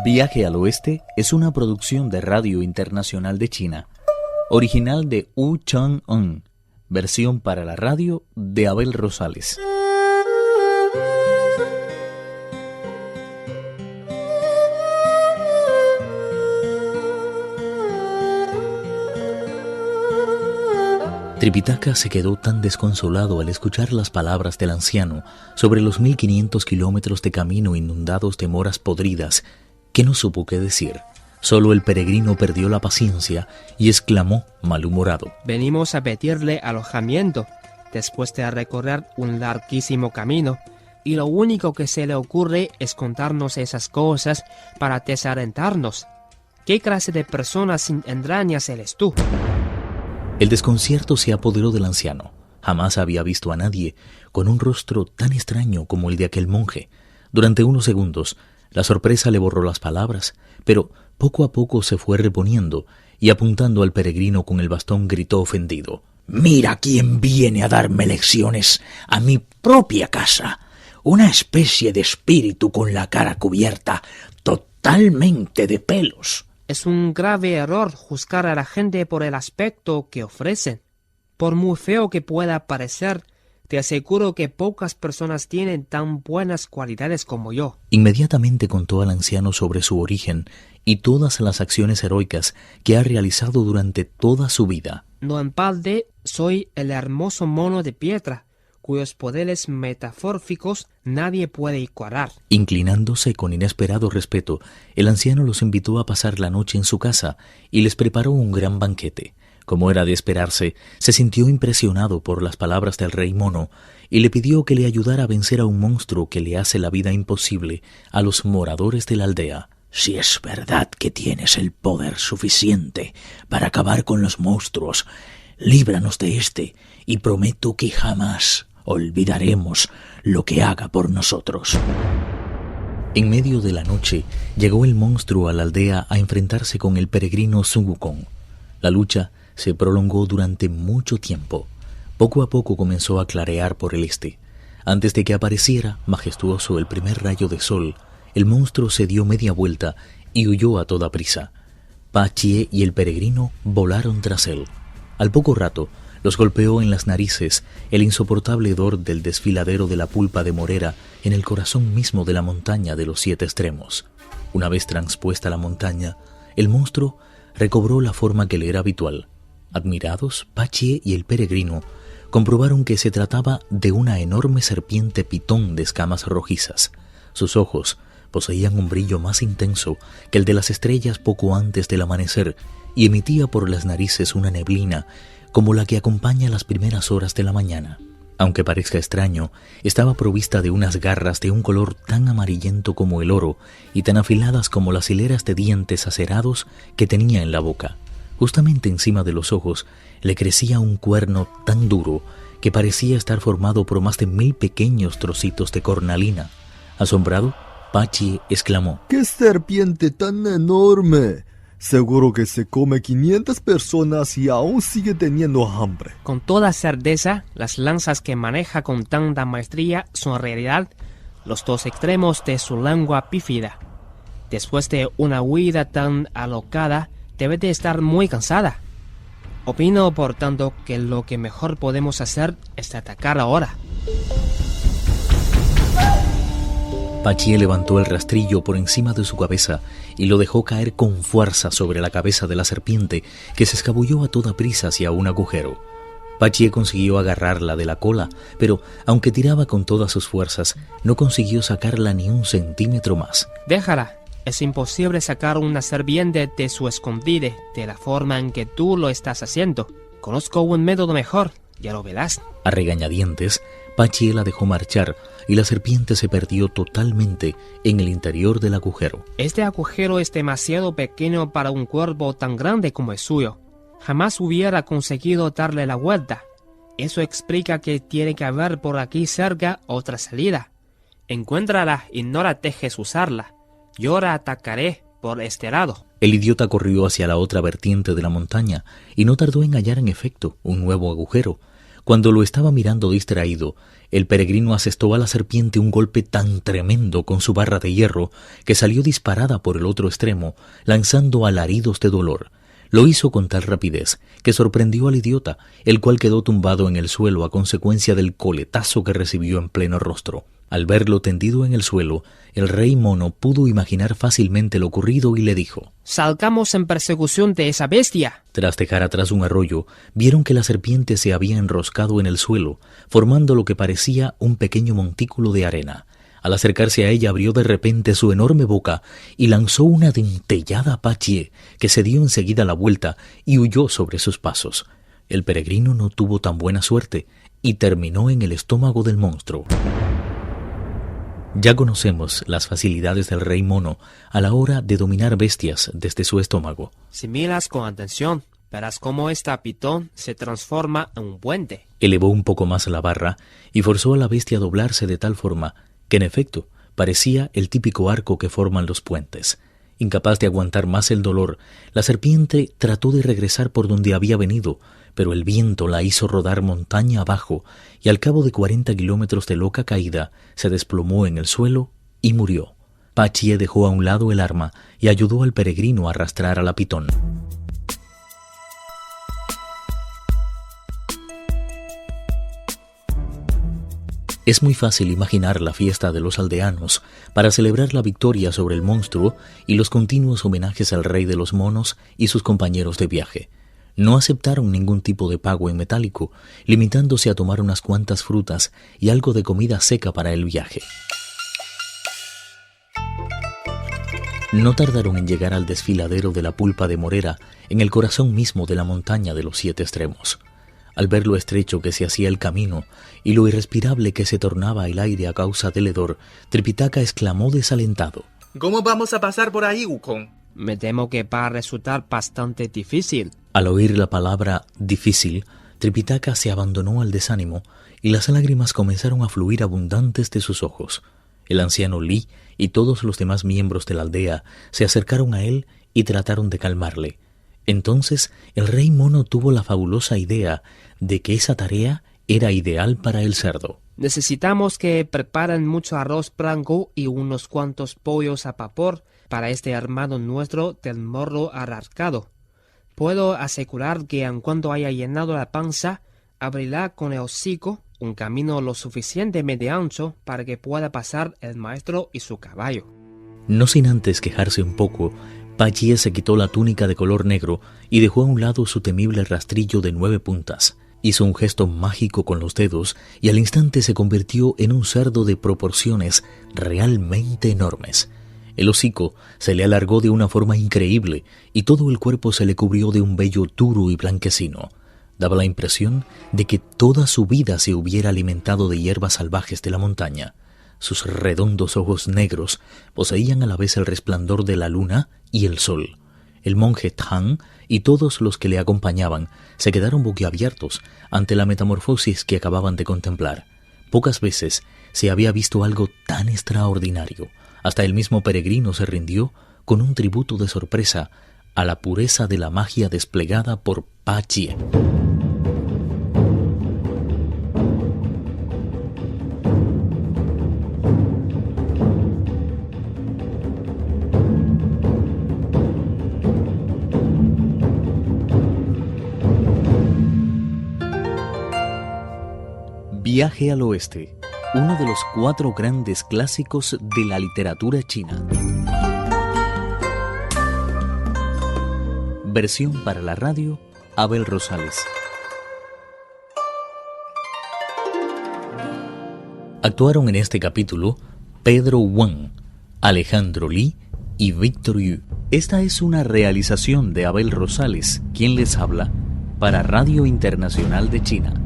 Viaje al Oeste es una producción de Radio Internacional de China, original de Wu Chang-un, versión para la radio de Abel Rosales. Tripitaka se quedó tan desconsolado al escuchar las palabras del anciano sobre los 1500 kilómetros de camino inundados de moras podridas que no supo qué decir. Solo el peregrino perdió la paciencia y exclamó malhumorado: Venimos a pedirle alojamiento después de recorrer un larguísimo camino, y lo único que se le ocurre es contarnos esas cosas para desalentarnos. ¿Qué clase de persona sin entrañas eres tú? El desconcierto se apoderó del anciano. Jamás había visto a nadie con un rostro tan extraño como el de aquel monje. Durante unos segundos, la sorpresa le borró las palabras, pero poco a poco se fue reponiendo y apuntando al peregrino con el bastón gritó ofendido: «Mira quién viene a darme lecciones a mi propia casa. Una especie de espíritu con la cara cubierta totalmente de pelos». Es un grave error juzgar a la gente por el aspecto que ofrecen. Por muy feo que pueda parecer, te aseguro que pocas personas tienen tan buenas cualidades como yo. Inmediatamente contó al anciano sobre su origen y todas las acciones heroicas que ha realizado durante toda su vida. No en balde soy el hermoso mono de piedra, cuyos poderes metafórficos nadie puede igualar. Inclinándose con inesperado respeto, el anciano los invitó a pasar la noche en su casa y les preparó un gran banquete. Como era de esperarse, se sintió impresionado por las palabras del rey mono y le pidió que le ayudara a vencer a un monstruo que le hace la vida imposible a los moradores de la aldea. «Si es verdad que tienes el poder suficiente para acabar con los monstruos, líbranos de este y prometo que jamás olvidaremos lo que haga por nosotros». En medio de la noche llegó el monstruo a la aldea a enfrentarse con el peregrino Sun Wukong. La lucha se prolongó durante mucho tiempo. Poco a poco comenzó a clarear por el este. Antes de que apareciera, majestuoso, el primer rayo de sol, el monstruo se dio media vuelta y huyó a toda prisa. Pa Chie y el peregrino volaron tras él. Al poco rato, los golpeó en las narices el insoportable hedor del desfiladero de la pulpa de morera en el corazón mismo de la montaña de los 7 extremos. Una vez transpuesta la montaña, el monstruo recobró la forma que le era habitual. Admirados, Pa Chie y el peregrino comprobaron que se trataba de una enorme serpiente pitón de escamas rojizas. Sus ojos poseían un brillo más intenso que el de las estrellas poco antes del amanecer y emitía por las narices una neblina como la que acompaña las primeras horas de la mañana. Aunque parezca extraño, estaba provista de unas garras de un color tan amarillento como el oro y tan afiladas como las hileras de dientes acerados que tenía en la boca. Justamente encima de los ojos le crecía un cuerno tan duro que parecía estar formado por más de 1000 pequeños trocitos de cornalina. Asombrado, Pa Chie exclamó: ¡Qué serpiente tan enorme! Seguro que se come 500 personas y aún sigue teniendo hambre. Con toda certeza, las lanzas que maneja con tanta maestría son en realidad los 2 extremos de su lengua pífida. Después de una huida tan alocada, debe de estar muy cansada. Opino, por tanto, que lo que mejor podemos hacer es atacar ahora. Pa Chie levantó el rastrillo por encima de su cabeza y lo dejó caer con fuerza sobre la cabeza de la serpiente, que se escabulló a toda prisa hacia un agujero. Pa Chie consiguió agarrarla de la cola, pero aunque tiraba con todas sus fuerzas, no consiguió sacarla ni un centímetro más. Déjala. Es imposible sacar una serpiente de su escondite de la forma en que tú lo estás haciendo. Conozco un método mejor, ya lo verás. A regañadientes, Pa Chie la dejó marchar y la serpiente se perdió totalmente en el interior del agujero. Este agujero es demasiado pequeño para un cuerpo tan grande como el suyo. Jamás hubiera conseguido darle la vuelta. Eso explica que tiene que haber por aquí cerca otra salida. Encuéntrala y no la dejes usarla. Yo la atacaré por este lado. El idiota corrió hacia la otra vertiente de la montaña y no tardó en hallar en efecto un nuevo agujero. Cuando lo estaba mirando distraído, el peregrino asestó a la serpiente un golpe tan tremendo con su barra de hierro que salió disparada por el otro extremo, lanzando alaridos de dolor. Lo hizo con tal rapidez que sorprendió al idiota, el cual quedó tumbado en el suelo a consecuencia del coletazo que recibió en pleno rostro. Al verlo tendido en el suelo, el rey mono pudo imaginar fácilmente lo ocurrido y le dijo: «Salgamos en persecución de esa bestia». Tras dejar atrás un arroyo, vieron que la serpiente se había enroscado en el suelo, formando lo que parecía un pequeño montículo de arena. Al acercarse a ella, abrió de repente su enorme boca y lanzó una dentellada a Pachie, que se dio enseguida la vuelta y huyó sobre sus pasos. El peregrino no tuvo tan buena suerte y terminó en el estómago del monstruo. Ya conocemos las facilidades del rey mono a la hora de dominar bestias desde su estómago. Si miras con atención, verás cómo esta pitón se transforma en un puente. Elevó un poco más la barra y forzó a la bestia a doblarse de tal forma que, en efecto, parecía el típico arco que forman los puentes. Incapaz de aguantar más el dolor, la serpiente trató de regresar por donde había venido, pero el viento la hizo rodar montaña abajo y al cabo de 40 kilómetros de loca caída se desplomó en el suelo y murió. Pachie dejó a un lado el arma y ayudó al peregrino a arrastrar a la pitón. Es muy fácil imaginar la fiesta de los aldeanos para celebrar la victoria sobre el monstruo y los continuos homenajes al rey de los monos y sus compañeros de viaje. No aceptaron ningún tipo de pago en metálico, limitándose a tomar unas cuantas frutas y algo de comida seca para el viaje. No tardaron en llegar al desfiladero de la pulpa de Morera, en el corazón mismo de la montaña de los 7 extremos. Al ver lo estrecho que se hacía el camino y lo irrespirable que se tornaba el aire a causa del hedor, Tripitaka exclamó desalentado: ¿Cómo vamos a pasar por ahí, Wukong? Me temo que va a resultar bastante difícil. Al oír la palabra difícil, Tripitaka se abandonó al desánimo y las lágrimas comenzaron a fluir abundantes de sus ojos. El anciano Li y todos los demás miembros de la aldea se acercaron a él y trataron de calmarle. Entonces el rey mono tuvo la fabulosa idea de que esa tarea era ideal para el cerdo. Necesitamos que preparen mucho arroz blanco y unos cuantos pollos a vapor para este hermano nuestro del morro arrancado. Puedo asegurar que en cuanto haya llenado la panza, abrirá con el hocico un camino lo suficientemente ancho para que pueda pasar el maestro y su caballo. No sin antes quejarse un poco, Pachie se quitó la túnica de color negro y dejó a un lado su temible rastrillo de 9 puntas. Hizo un gesto mágico con los dedos y al instante se convirtió en un cerdo de proporciones realmente enormes. El hocico se le alargó de una forma increíble y todo el cuerpo se le cubrió de un vello duro y blanquecino. Daba la impresión de que toda su vida se hubiera alimentado de hierbas salvajes de la montaña. Sus redondos ojos negros poseían a la vez el resplandor de la luna y el sol. El monje Tang y todos los que le acompañaban se quedaron boquiabiertos ante la metamorfosis que acababan de contemplar. Pocas veces se había visto algo tan extraordinario. Hasta el mismo peregrino se rindió con un tributo de sorpresa a la pureza de la magia desplegada por Pachie. Viaje al Oeste, uno de los 4 grandes clásicos de la literatura china. Versión para la radio, Abel Rosales. Actuaron en este capítulo Pedro Wang, Alejandro Li y Víctor Yu. Esta es una realización de Abel Rosales, quien les habla, para Radio Internacional de China.